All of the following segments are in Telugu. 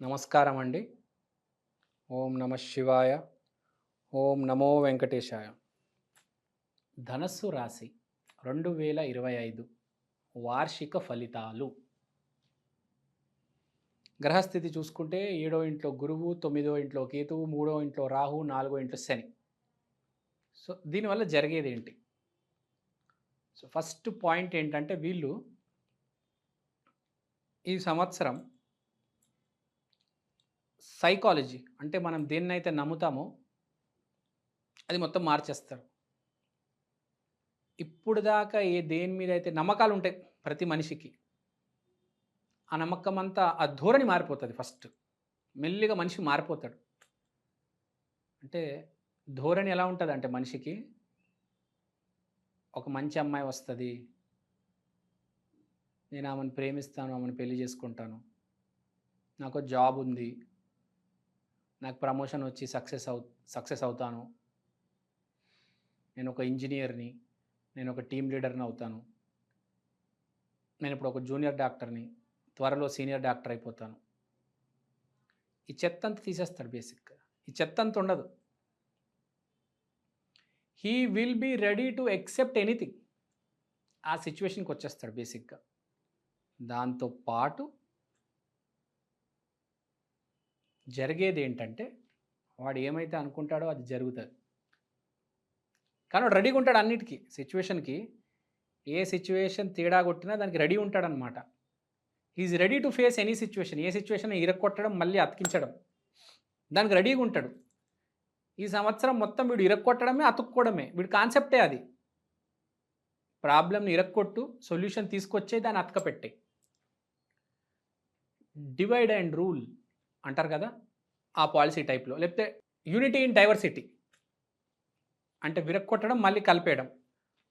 నమస్కారం అండి. ఓం నమ శివాయ. ఓం నమో వెంకటేశాయ. ధనస్సు రాశి 2025 వార్షిక ఫలితాలు. గ్రహస్థితి చూసుకుంటే 7వ ఇంట్లో గురువు, 9వ ఇంట్లో కేతువు, 3వ ఇంట్లో రాహు, 4వ ఇంట్లో శని. సో దీనివల్ల జరిగేది ఏంటి? సో ఫస్ట్ పాయింట్ ఏంటంటే వీళ్ళు ఈ సంవత్సరం సైకాలజీ అంటే మనం దేన్నైతే నమ్ముతామో అది మొత్తం మార్చేస్తారు. ఇప్పుడు దాకా దేని మీద అయితే నమ్మకాలు ఉంటాయి ప్రతి మనిషికి, ఆ నమ్మకం అంతా ఆ ధోరణి మారిపోతుంది. ఫస్ట్ మెల్లిగా మనిషి మారిపోతాడు. అంటే ధోరణి ఎలా ఉంటుంది అంటే మనిషికి ఒక మంచి అమ్మాయి వస్తుంది, నేను ఆమెను ప్రేమిస్తాను, ఆమెను పెళ్లి చేసుకుంటాను, నాకు జాబ్ ఉంది, నాకు ప్రమోషన్ వచ్చి సక్సెస్ అవుతాను, నేను ఒక ఇంజనీర్ని, నేను ఒక టీమ్ లీడర్ని అవుతాను, నేను ఇప్పుడు ఒక జూనియర్ డాక్టర్ని, త్వరలో సీనియర్ డాక్టర్ అయిపోతాను. ఈ చెత్త అంతా తీసేస్తాడు. బేసిక్గా ఈ చెత్త అంత ఉండదు. He will be ready to accept anything. ఆ సిచ్యువేషన్కి వచ్చేస్తాడు బేసిక్గా. దాంతోపాటు జరిగేది ఏంటంటే వాడు ఏమైతే అనుకుంటాడో అది జరుగుతుంది. కానీ వాడు రెడీగా ఉంటాడు అన్నిటికీ. సిచ్యువేషన్కి ఏ సిచ్యువేషన్ తేడా కొట్టినా దానికి రెడీ ఉంటాడనమాట. Is ready to face any situation. ఏ సిచ్యువేషన్ ఇరక్కొట్టడం మళ్ళీ అతికించడం, దానికి రెడీగా ఉంటాడు. ఈ సంవత్సరం మొత్తం వీడు ఇరక్కొట్టడమే, అతుక్కోవడమే వీడి కాన్సెప్టే. అది ప్రాబ్లమ్ని ఇరక్కొట్టు, సొల్యూషన్ తీసుకొచ్చే, దాన్ని అతకపెట్టే. డివైడ్ అండ్ రూల్ అంటారు కదా, ఆ పాలసీ టైప్లో. లేకపోతే యూనిటీ ఇన్ డైవర్సిటీ అంటే విరక్కొట్టడం మళ్ళీ కలిపేయడం.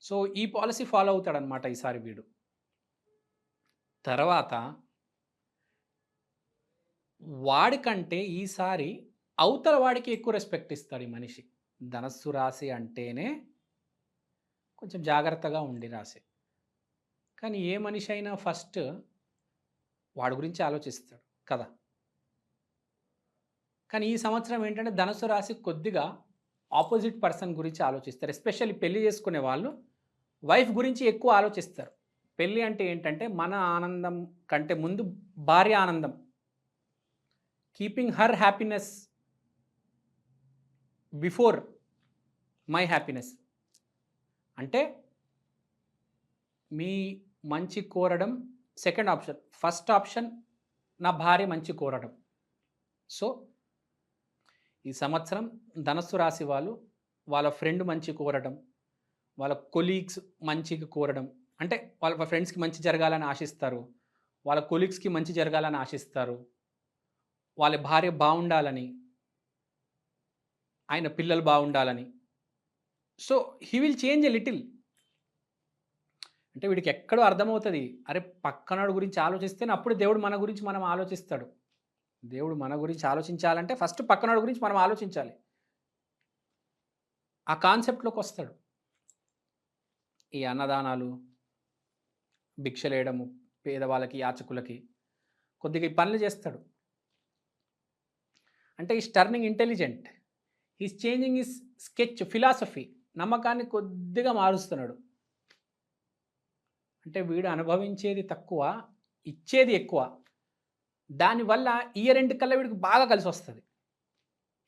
సో ఈ పాలసీ ఫాలో అవుతాడనమాట ఈసారి వీడు. తర్వాత వాడికంటే ఈసారి అవతల వాడికి ఎక్కువ రెస్పెక్ట్ ఇస్తాడు ఈ మనిషి. ధనస్సు రాశి అంటేనే కొంచెం జాగ్రత్తగా ఉండి రాశి. కానీ ఏ మనిషి అయినా ఫస్ట్ వాడి గురించి ఆలోచిస్తాడు కదా. కానీ ఈ సంవత్సరం ఏంటంటే ధనుసు రాశి కొద్దిగా ఆపోజిట్ పర్సన్ గురించి ఆలోచిస్తారు. ఎస్పెషల్లీ పెళ్లి చేసుకునే వాళ్ళు వైఫ్ గురించి ఎక్కువ ఆలోచిస్తారు. పెళ్ళి అంటే ఏంటంటే మన ఆనందం కంటే ముందు భార్య ఆనందం. Keeping her happiness before my happiness. అంటే మీ మంచి కోరడం సెకండ్ ఆప్షన్. ఫస్ట్ ఆప్షన్ నా భార్య మంచి కోరడం. సో ఈ సంవత్సరం ధనస్సు రాశి వాళ్ళు వాళ్ళ ఫ్రెండ్ మంచి కోరడం, వాళ్ళ కొలీగ్స్ మంచిగా కోరడం. అంటే వాళ్ళ ఫ్రెండ్స్కి మంచి జరగాలని ఆశిస్తారు, వాళ్ళ కొలీగ్స్కి మంచి జరగాలని ఆశిస్తారు, వాళ్ళ భార్య బాగుండాలని, ఆయన పిల్లలు బాగుండాలని. So he will change a little. అంటే వీడికి ఎక్కడో అర్థమవుతుంది, అరే పక్కనోడు గురించి ఆలోచిస్తేనే అప్పుడు దేవుడు మన గురించి మనం ఆలోచిస్తాడు. దేవుడు మన గురించి ఆలోచించాలంటే ఫస్ట్ పక్కనోడి గురించి మనం ఆలోచించాలి. ఆ కాన్సెప్ట్లోకి వస్తాడు. ఈ అన్నదానాలు, భిక్షలేయడము, పేదవాళ్ళకి, యాచకులకి కొద్దిగా ఈ పనులు చేస్తాడు. అంటే is turning intelligent, is changing is sketch philosophy. నమ్మకాన్ని కొద్దిగా మారుస్తున్నాడు. అంటే వీడు అనుభవించేది తక్కువ, ఇచ్చేది ఎక్కువ. దానివల్ల ఇయర్ ఎండ్ కల్లా వీడికి బాగా కలిసి వస్తుంది.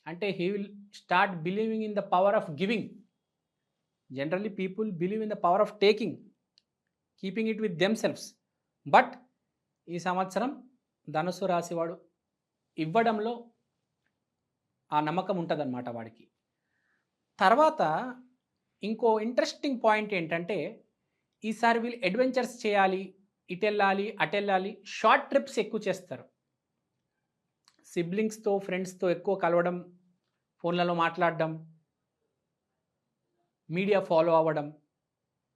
అంటే he will start believing in the power of giving. Generally people believe in the power of taking, keeping it with themselves. But ఈ సంవత్సరం ధనుసు రాశివాడు ఇవ్వడంలో ఆ నమ్మకం ఉంటుందన్నమాట వాడికి. తర్వాత ఇంకో ఇంట్రెస్టింగ్ పాయింట్ ఏంటంటే ఈసారి వీళ్ళు అడ్వెంచర్స్ చేయాలి, ఇటు వెళ్ళాలి, అటు వెళ్ళాలి, షార్ట్ ట్రిప్స్ ఎక్కువ చేస్తారు. సిబ్లింగ్స్తో, ఫ్రెండ్స్తో ఎక్కువ కలవడం, ఫోన్లలో మాట్లాడడం, మీడియా ఫాలో అవ్వడం,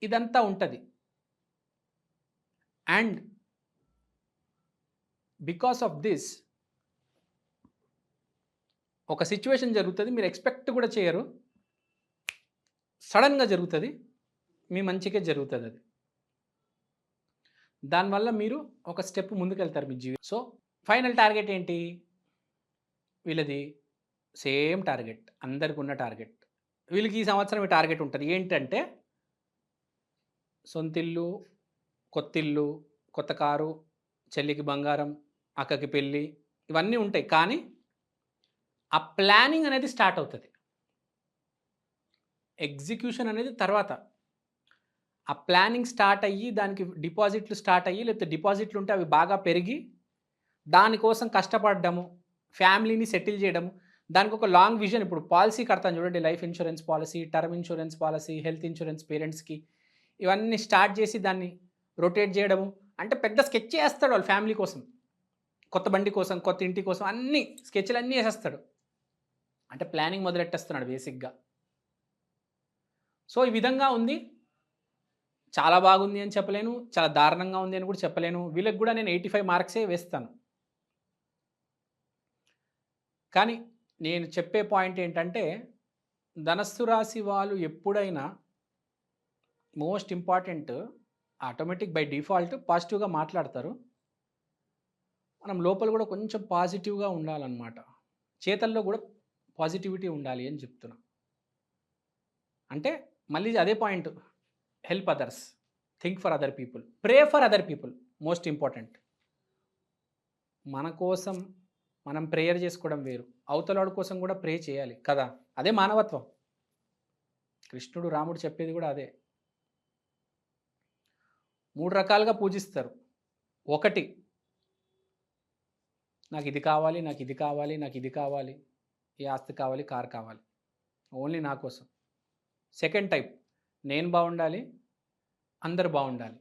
ఇదంతా ఉంటుంది. అండ్ బికాస్ ఆఫ్ దిస్ ఒక సిచ్యువేషన్ జరుగుతుంది, మీరు ఎక్స్పెక్ట్ కూడా చేయరు, సడన్గా జరుగుతుంది, మీ మంచిగా జరుగుతుంది అది. దానివల్ల మీరు ఒక స్టెప్ ముందుకు వెళ్తారు మీ జీవితం. సో ఫైనల్ టార్గెట్ ఏంటి? వీళ్ళది సేమ్ టార్గెట్, అందరికి ఉన్న టార్గెట్. వీళ్ళకి ఈ సంవత్సరం ఈ టార్గెట్ ఉంటుంది. ఏంటంటే సొంతిల్లు, కొత్తిల్లు, కొత్త కారు, చెల్లికి బంగారం, అక్కకి పెళ్ళి, ఇవన్నీ ఉంటాయి. కానీ ఆ ప్లానింగ్ అనేది స్టార్ట్ అవుతుంది. ఎగ్జిక్యూషన్ అనేది తర్వాత. ఆ ప్లానింగ్ స్టార్ట్ అయ్యి దానికి డిపాజిట్లు స్టార్ట్ అయ్యి, లేకపోతే డిపాజిట్లు ఉంటే అవి బాగా పెరిగి దానికోసం కష్టపడడము, ఫ్యామిలీని సెటిల్ చేయడము, దానికి ఒక లాంగ్ విజన్. ఇప్పుడు పాలసీ కడతాను చూడండి, life insurance policy, term insurance policy, health insurance పేరెంట్స్కి, ఇవన్నీ స్టార్ట్ చేసి దాన్ని రొటేట్ చేయడము. అంటే పెద్ద స్కెచ్ వేస్తాడు వాళ్ళ ఫ్యామిలీ కోసం, కొత్త బండి కోసం, కొత్త ఇంటి కోసం, అన్ని స్కెచ్లు అన్నీ వేసేస్తాడు. అంటే ప్లానింగ్ మొదలెట్టేస్తున్నాడు బేసిక్గా. సో ఈ విధంగా ఉంది. చాలా బాగుంది అని చెప్పలేను, చాలా దారుణంగా ఉంది అని కూడా చెప్పలేను. వీళ్ళకి కూడా నేను 85 మార్క్సే వేస్తాను. కానీ నేను చెప్పే పాయింట్ ఏంటంటే, ధనస్సు రాశి వాళ్ళు ఎప్పుడైనా most important, automatic by default పాజిటివ్గా మాట్లాడతారు. మనం లోపల కూడా కొంచెం పాజిటివ్గా ఉండాలన్నమాట. చేతల్లో కూడా పాజిటివిటీ ఉండాలి అని చెప్తున్నా. అంటే మళ్ళీ అదే point, help others, think for other people, pray for other people. Most important. మన కోసం మనం ప్రేయర్ చేసుకోవడం వేరు, అవతలవాడి కోసం కూడా ప్రే చేయాలి కదా. అదే మానవత్వం. కృష్ణుడు, రాముడు చెప్పేది కూడా అదే. 3 రకాలుగా పూజిస్తారు. ఒకటి, నాకు ఇది కావాలి, నాకు ఇది కావాలి, నాకు ఇది కావాలి, ఈ ఆస్తి కావాలి, కారు కావాలి, ఓన్లీ నా కోసం. సెకండ్ టైప్, నేను బాగుండాలి, అందరు బాగుండాలి.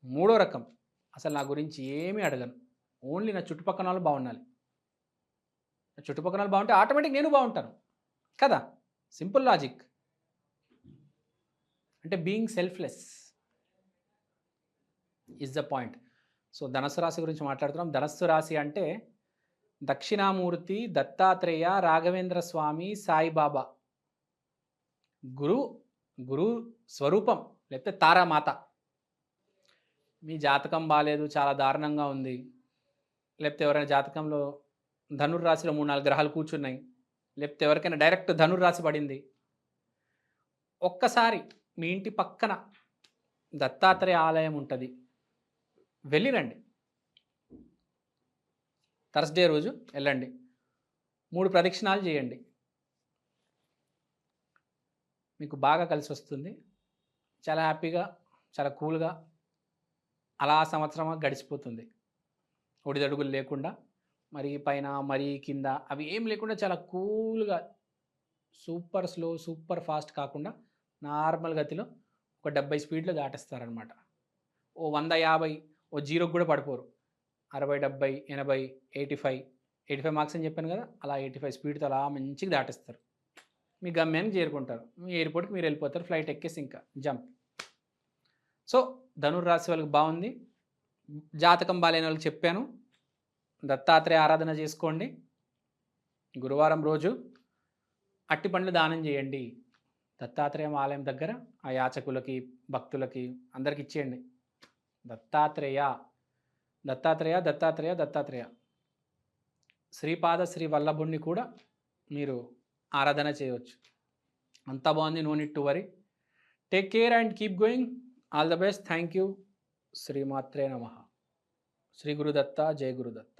మూడో రకం, అసలు నా గురించి ఏమీ అడగను, ఓన్లీ నా చుట్టుపక్కల వాళ్ళు బాగుండాలి. నా చుట్టుపక్కల వాళ్ళు బాగుంటే ఆటోమేటిక్ నేను బాగుంటాను కదా. Simple logic. అంటే being selfless is the point. So ధనస్సు రాశి గురించి మాట్లాడుతున్నాం. ధనస్సు రాశి అంటే దక్షిణామూర్తి, దత్తాత్రేయ, రాఘవేంద్ర స్వామి, సాయిబాబా, గురు స్వరూపం, లేకపోతే తారామాత. మీ జాతకం బాగాలేదు, చాలా దారుణంగా ఉంది, లేకపోతే ఎవరైనా జాతకంలో ధనుర్రాశిలో 3-4 గ్రహాలు కూర్చున్నాయి, లేకపోతే ఎవరికైనా డైరెక్ట్ ధనుర్రాశి పడింది, ఒక్కసారి మీ ఇంటి పక్కన దత్తాత్రేయ ఆలయం ఉంటుంది, వెళ్ళిరండి. థర్స్డే రోజు వెళ్ళండి, 3 ప్రదక్షిణాలు చేయండి, మీకు బాగా కలిసి వస్తుంది. చాలా హ్యాపీగా, చాలా కూల్గా అలా సంవత్సరం గడిచిపోతుంది. ఒడిదడుగులు లేకుండా, మరీ పైన మరీ కింద అవి ఏం లేకుండా చాలా కూల్గా, సూపర్ స్లో, సూపర్ ఫాస్ట్ కాకుండా నార్మల్ గతిలో ఒక 70 స్పీడ్లో దాటేస్తారనమాట. ఓ 100-50, ఓ జీరోకి కూడా పడిపోరు. 60-70, 80, 85 మార్క్స్ అని చెప్పాను కదా, అలా 85 స్పీడ్తో అలా మంచిగా దాటేస్తారు. మీ గమ్యానికి చేరుకుంటారు. మీ ఎయిర్పోర్ట్కి మీరు వెళ్ళిపోతారు, ఫ్లైట్ ఎక్కేసి ఇంకా జంప్. సో ధనుర్రాశి వాళ్ళకి బాగుంది. జాతకం బాలేని వాళ్ళకి చెప్పాను, దత్తాత్రేయ ఆరాధన చేసుకోండి. గురువారం రోజు అట్టి పండ్లు దానం చేయండి. దత్తాత్రేయ ఆలయం దగ్గర ఆ యాచకులకి, భక్తులకి అందరికి ఇచ్చేయండి. దత్తాత్రేయ దత్తాత్రేయ దత్తాత్రేయ దత్తాత్రేయ. శ్రీపాద శ్రీ వల్లభుణ్ణి కూడా మీరు ఆరాధన చేయవచ్చు. అంతా బాగుంది, no need to worry. Take care and keep going. All the best. Thank you. శ్రీమాత్రే నమః. శ్రీ గురుదత్త, జయ గురుదత్త.